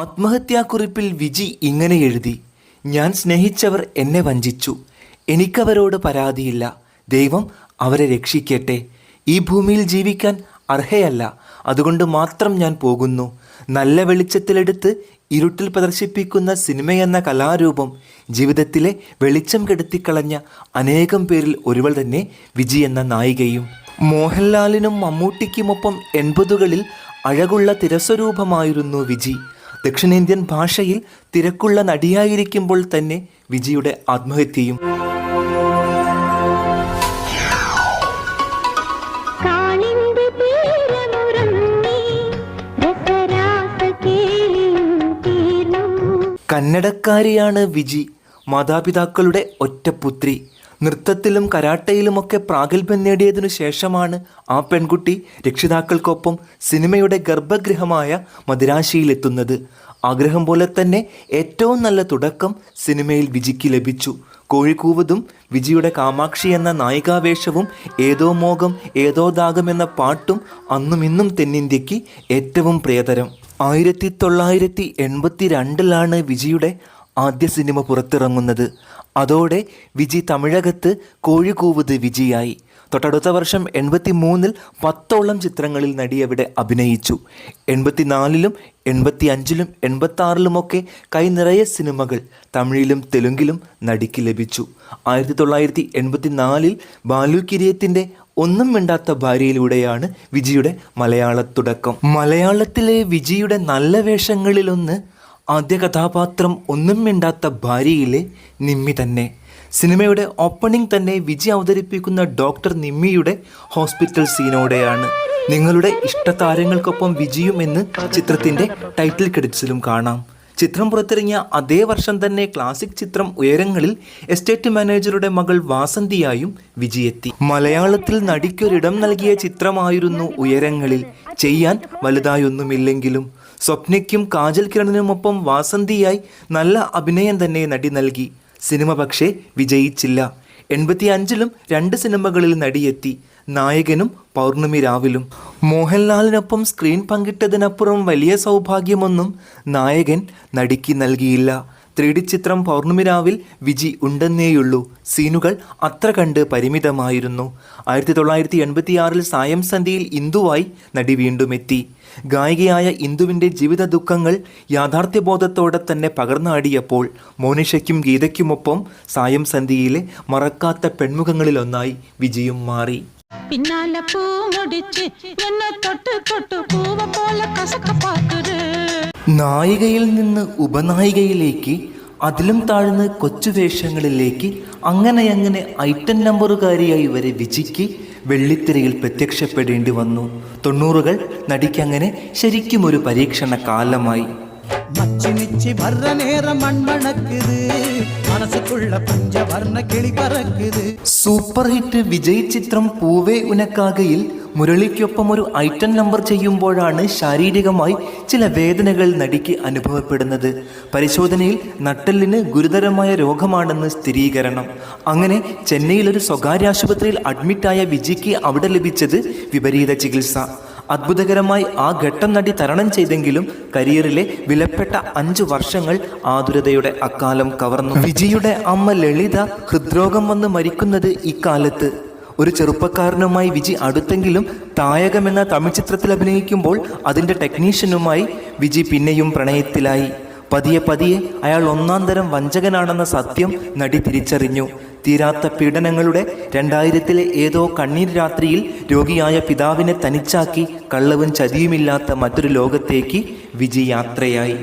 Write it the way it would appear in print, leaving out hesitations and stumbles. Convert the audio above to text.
ആത്മഹത്യാക്കുറിപ്പിൽ വിജി ഇങ്ങനെ എഴുതി: ഞാൻ സ്നേഹിച്ചവർ എന്നെ വഞ്ചിച്ചു. എനിക്കവരോട് പരാതിയില്ല. ദൈവം അവരെ രക്ഷിക്കട്ടെ. ഈ ഭൂമിയിൽ ജീവിക്കാൻ അർഹയല്ല. അതുകൊണ്ട് മാത്രം ഞാൻ പോകുന്നു. നല്ല വെളിച്ചത്തിലെടുത്ത് ഇരുട്ടിൽ പ്രദർശിപ്പിക്കുന്ന സിനിമയെന്ന കലാരൂപം ജീവിതത്തിലെ വെളിച്ചം കെടുത്തിക്കളഞ്ഞ അനേകം പേരിൽ ഒരുവൾ തന്നെ വിജി എന്ന നായികയും. മോഹൻലാലിനും മമ്മൂട്ടിക്കുമൊപ്പം 80കളിൽ അഴകുള്ള തിരസ്വരൂപമായിരുന്നു വിജി. ദക്ഷിണേന്ത്യൻ ഭാഷയിൽ തിരക്കുള്ള നടിയായിരിക്കുമ്പോൾ തന്നെ വിജിയുടെ ആത്മഹത്യയും. കന്നഡക്കാരിയാണ് വിജി. മാതാപിതാക്കളുടെ ഒറ്റപുത്രി. നൃത്തത്തിലും കരാട്ടയിലുമൊക്കെ പ്രാഗൽഭ്യം നേടിയതിനു ശേഷമാണ് ആ പെൺകുട്ടി രക്ഷിതാക്കൾക്കൊപ്പം സിനിമയുടെ ഗർഭഗൃഹമായ മദിരാശിയിലെത്തുന്നത്. ആഗ്രഹം പോലെ തന്നെ ഏറ്റവും നല്ല തുടക്കം സിനിമയിൽ വിജിക്ക് ലഭിച്ചു. കോഴിക്കൂവതും വിജിയുടെ കാമാക്ഷി എന്ന നായികാവേഷവും ഏതോ മോഹം ഏതോ ദാഗം എന്ന പാട്ടും അന്നും ഇന്നും തെന്നിന്ത്യക്ക് ഏറ്റവും പ്രിയതരം. 1982 വിജിയുടെ ആദ്യ സിനിമ പുറത്തിറങ്ങുന്നത്. അതോടെ വിജി തമിഴകത്ത് കോഴിക്കൂവത് വിജിയായി. തൊട്ടടുത്ത വർഷം 83 10ഓളം ചിത്രങ്ങളിൽ നടി അവിടെ അഭിനയിച്ചു. 84 85 86 കൈ നിറയെ സിനിമകൾ തമിഴിലും തെലുങ്കിലും നടിക്ക് ലഭിച്ചു. 1984 ബാലു കിരിയത്തിൻ്റെ ഒന്നും മിണ്ടാത്ത ഭാര്യയിലൂടെയാണ് വിജിയുടെ മലയാള തുടക്കം. മലയാളത്തിലെ വിജിയുടെ നല്ല വേഷങ്ങളിലൊന്ന് ആദ്യ കഥാപാത്രം ഒന്നും മിണ്ടാത്ത ഭാര്യയിലെ നിമ്മി തന്നെ. സിനിമയുടെ ഓപ്പണിംഗ് തന്നെ വിജി അവതരിപ്പിക്കുന്ന ഡോക്ടർ നിമ്മിയുടെ ഹോസ്പിറ്റൽ സീനോടെയാണ്. നിങ്ങളുടെ ഇഷ്ടതാരങ്ങൾക്കൊപ്പം വിജിയും എന്ന് ചിത്രത്തിൻ്റെ ടൈറ്റിൽ ക്രെഡിറ്റ്സിലും കാണാം. ചിത്രം പുറത്തിറങ്ങിയ അതേ വർഷം തന്നെ ക്ലാസിക് ചിത്രം ഉയരങ്ങളിൽ എസ്റ്റേറ്റ് മാനേജറുടെ മകൾ വാസന്തിയായും വിജിയെത്തി. മലയാളത്തിൽ നടിക്കൊരിടം നൽകിയ ചിത്രമായിരുന്നു ഉയരങ്ങളിൽ. ചെയ്യാൻ വലുതായൊന്നുമില്ലെങ്കിലും സ്വപ്നയ്ക്കും കാജൽ കിരണിനുമൊപ്പം വാസന്തിയായി നല്ല അഭിനയം തന്നെ നടി നൽകി. സിനിമ പക്ഷേ വിജയിച്ചില്ല. 85 2 സിനിമകളിൽ നടിയെത്തി. നായകനും പൗർണമി രാവിലും. മോഹൻലാലിനൊപ്പം സ്ക്രീൻ പങ്കിട്ടതിനപ്പുറം വലിയ സൗഭാഗ്യമൊന്നും നായകൻ നടിക്ക് നൽകിയില്ല. 3D ചിത്രം പൗർണമി രാവിൽ വിജി ഉണ്ടെന്നേയുള്ളൂ. സീനുകൾ അത്ര കണ്ട് പരിമിതമായിരുന്നു. 1986 സായം സന്ധ്യയിൽ ഇന്ദുവായി നടി വീണ്ടും എത്തി. ഗായികയായ ഇന്ദുവിൻ്റെ ജീവിത ദുഃഖങ്ങൾ യാഥാർത്ഥ്യബോധത്തോടെ തന്നെ പകർന്നാടിയപ്പോൾ മോനിഷയ്ക്കും ഗീതയ്ക്കുമൊപ്പം സായം സന്ധ്യയിലെ മറക്കാത്ത പെൺമുഖങ്ങളിലൊന്നായി വിജിയും മാറി. നായികയിൽ നിന്ന് ഉപനായികയിലേക്ക്, അതിലും താഴ്ന്ന് കൊച്ചുവേഷങ്ങളിലേക്ക്, അങ്ങനെ ഐറ്റം നമ്പറുകാരിയായി വരെ വിജിക്ക് വെള്ളിത്തിരയിൽ പ്രത്യക്ഷപ്പെടേണ്ടി വന്നു. 90കൾ നടിക്കങ്ങനെ ശരിക്കും ഒരു പരീക്ഷണ കാലമായി. സൂപ്പർ ഹിറ്റ് വിജയ് ചിത്രം പൂവേ ഉനക്കാകയിൽ മുരളിക്കൊപ്പം ഒരു ഐറ്റം നമ്പർ ചെയ്യുമ്പോഴാണ് ശാരീരികമായി ചില വേദനകൾ നടിക്ക് അനുഭവപ്പെടുന്നത്. പരിശോധനയിൽ നട്ടെല്ലിന് ഗുരുതരമായ രോഗമാണെന്ന് സ്ഥിരീകരണം. അങ്ങനെ ചെന്നൈയിൽ ഒരു സ്വകാര്യ ആശുപത്രിയിൽ അഡ്മിറ്റായ വിജിക്ക് അവിടെ ലഭിച്ചത് വിപരീത ചികിത്സ. അത്ഭുതകരമായി ആ ഘട്ടം നടി തരണം ചെയ്തെങ്കിലും കരിയറിലെ വിലപ്പെട്ട 5 വർഷങ്ങൾ ആതുരതയുടെ അക്കാലം കവർന്നു. വിജിയുടെ അമ്മ ലളിത ഹൃദ്രോഗം വന്ന് മരിക്കുന്നത് ഇക്കാലത്ത്. ഒരു ചെറുപ്പക്കാരനുമായി വിജി അടുത്തെങ്കിലും തായകം എന്ന തമിഴ് ചിത്രത്തിൽ അഭിനയിക്കുമ്പോൾ അതിൻ്റെ ടെക്നീഷ്യനുമായി വിജി പിന്നെയും പ്രണയത്തിലായി. പതിയെ അയാൾ ഒന്നാം തരം വഞ്ചകനാണെന്ന സത്യം നടി തിരിച്ചറിഞ്ഞു. തീരാത്ത പീഡനങ്ങളുടെ 2000 ഏതോ കണ്ണീർ രാത്രിയിൽ രോഗിയായ പിതാവിനെ തനിച്ചാക്കി കള്ളവും ചതിയുമില്ലാത്ത മറ്റൊരു ലോകത്തേക്ക് വിജി യാത്രയായി.